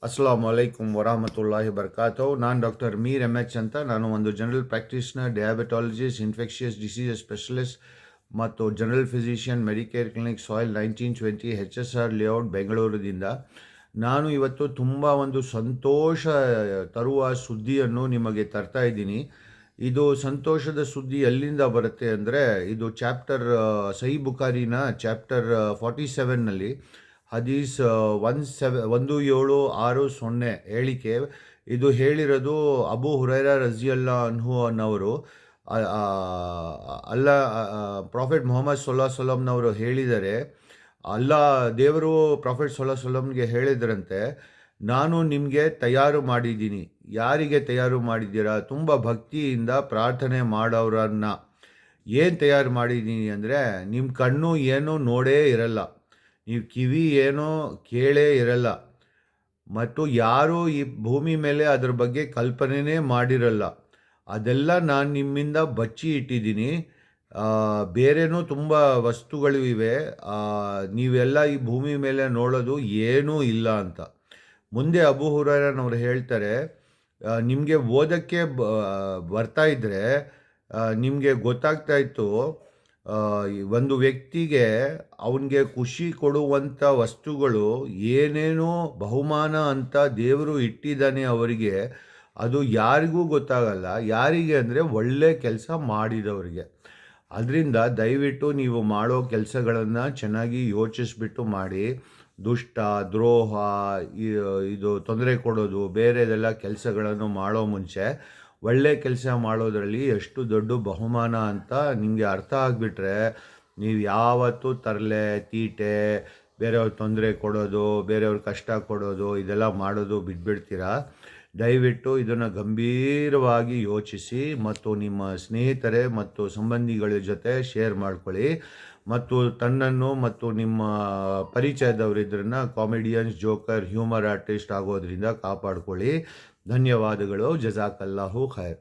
ಅಸ್ಸಲಾಮು ಅಲೈಕುಮ್ ವರಹಮತುಲ್ಲಾಹಿ ಬರ್ಕಾತು. ನಾನು doctor Mir M H ಅಂತ. ನಾನು ಒಂದು general practitioner, diabetologist, infectious diseases specialist ಮತ್ತು ಜನರಲ್ ಫಿಸಿಷಿಯನ್, ಮೆಡಿಕೇರ್ ಕ್ಲಿನಿಕ್, ಸಾಯಿಲ್ 1920 HSR ಲೇಔಟ್, ಬೆಂಗಳೂರಿನಿಂದ. ನಾನು ಇವತ್ತು ತುಂಬ ಒಂದು ಸಂತೋಷ ತರುವ ಸುದ್ದಿಯನ್ನು ನಿಮಗೆ ತರ್ತಾ ಇದ್ದೀನಿ. ಇದು ಸಂತೋಷದ ಸುದ್ದಿ ಎಲ್ಲಿಂದ ಬರುತ್ತೆ ಅಂದರೆ, ಇದು ಚಾಪ್ಟರ್ ಸಹೀಹ್ ಬುಖಾರಿನ ಚಾಪ್ಟರ್ 47ನಲ್ಲಿ ಹದೀಸ್ 1760 ಹೇಳಿಕೆ. ಇದು ಹೇಳಿರೋದು ಅಬು ಹುರೈರಾ ರಜಿಯಲ್ಲಾ ಅನ್ಹು ಅನ್ನೋರು. ಅಲ್ಲ, ಪ್ರಾಫೆಟ್ ಮೊಹಮ್ಮದ್ ಸಲ್ಲಲ್ಲಾಹು ಹೇಳಿದ್ದಾರೆ. ದೇವರು ಪ್ರಾಫೆಟ್ ಸಲ್ಲಲ್ಲಾಹು ಹೇಳಿದ್ರಂತೆ, ನಾನು ನಿಮಗೆ ತಯಾರು ಮಾಡಿದ್ದೀನಿ. ಯಾರಿಗೆ ತಯಾರು ಮಾಡಿದ್ದೀರಾ? ತುಂಬ ಭಕ್ತಿಯಿಂದ ಪ್ರಾರ್ಥನೆ ಮಾಡೋರನ್ನ. ಏನು ತಯಾರು ಮಾಡಿದ್ದೀನಿ ಅಂದರೆ, ನಿಮ್ಮ ಕಣ್ಣು ಏನೂ ನೋಡೇ ಇರಲ್ಲ, ನೀವು ಕಿವಿ ಏನೋ ಕೇಳೇ ಇರಲ್ಲ, ಮತ್ತು ಯಾರೂ ಈ ಭೂಮಿ ಮೇಲೆ ಅದ್ರ ಬಗ್ಗೆ ಕಲ್ಪನೆನೇ ಮಾಡಿರಲ್ಲ. ಅದೆಲ್ಲ ನಾನು ನಿಮ್ಮಿಂದ ಬಚ್ಚಿ ಇಟ್ಟಿದ್ದೀನಿ. ಬೇರೆನೂ ತುಂಬ ವಸ್ತುಗಳು ಇವೆ, ನೀವೆಲ್ಲ ಈ ಭೂಮಿ ಮೇಲೆ ನೋಡೋದು ಏನೂ ಇಲ್ಲ ಅಂತ. ಮುಂದೆ ಅಬು ಹುರೈರನವ್ರು ಹೇಳ್ತಾರೆ, ನಿಮಗೆ ಓದೋಕ್ಕೆ ಬರ್ತಾ ಇದ್ದರೆ ನಿಮಗೆ ಗೊತ್ತಾಗ್ತಾ ಇತ್ತು, ಒಂದು ವ್ಯಕ್ತಿಗೆ ಅವನಿಗೆ ಖುಷಿ ಕೊಡುವಂಥ ವಸ್ತುಗಳು ಏನೇನೋ ಬಹುಮಾನ ಅಂತ ದೇವರು ಇಟ್ಟಿದ್ದಾನೆ ಅವರಿಗೆ. ಅದು ಯಾರಿಗೂ ಗೊತ್ತಾಗಲ್ಲ. ಯಾರಿಗೆ ಅಂದರೆ ಒಳ್ಳೆ ಕೆಲಸ ಮಾಡಿದವರಿಗೆ. ಅದರಿಂದ ದಯವಿಟ್ಟು ನೀವು ಮಾಡೋ ಕೆಲಸಗಳನ್ನು ಚೆನ್ನಾಗಿ ಯೋಚಿಸ್ಬಿಟ್ಟು ಮಾಡಿ. ದುಷ್ಟ, ದ್ರೋಹ, ಇದು ತೊಂದರೆ ಕೊಡೋದು, ಬೇರೆದೆಲ್ಲ ಕೆಲಸಗಳನ್ನು ಮಾಡೋ ಮುಂಚೆ ಒಳ್ಳೆ ಕೆಲಸ ಮಾಡೋದರಲ್ಲಿ ಎಷ್ಟು ದೊಡ್ಡ ಬಹುಮಾನ ಅಂತ ನಿಮಗೆ ಅರ್ಥ ಆಗಿಬಿಟ್ರೆ, ನೀವು ಯಾವತ್ತೂ ತರಲೆ, ತೀಟೆ, ಬೇರೆಯವ್ರ ತೊಂದರೆ ಕೊಡೋದು, ಬೇರೆಯವ್ರ ಕಷ್ಟ ಕೊಡೋದು, ಇದೆಲ್ಲ ಮಾಡೋದು ಬಿಟ್ಬಿಡ್ತೀರಾ. ದಯವಿಟ್ಟು ಇದನ್ನು ಗಂಭೀರವಾಗಿ ಯೋಚಿಸಿ ಮತ್ತು ನಿಮ್ಮ ಸ್ನೇಹಿತರೆ ಮತ್ತು ಸಂಬಂಧಿಗಳ ಜೊತೆ ಶೇರ್ ಮಾಡ್ಕೊಳ್ಳಿ. ಮತ್ತು ತನ್ನನ್ನು ಮತ್ತು ನಿಮ್ಮ ಪರಿಚಯದವರಿದ್ರನ್ನ ಕಾಮಿಡಿಯನ್ಸ್, ಜೋಕರ್, ಹ್ಯೂಮರ್ ಆರ್ಟಿಸ್ಟ್ ಆಗೋದ್ರಿಂದ ಕಾಪಾಡ್ಕೊಳ್ಳಿ. ಧನ್ಯವಾದಗಳು. ಜಜಾಕಲ್ಲಾಹು ಖೈರ್.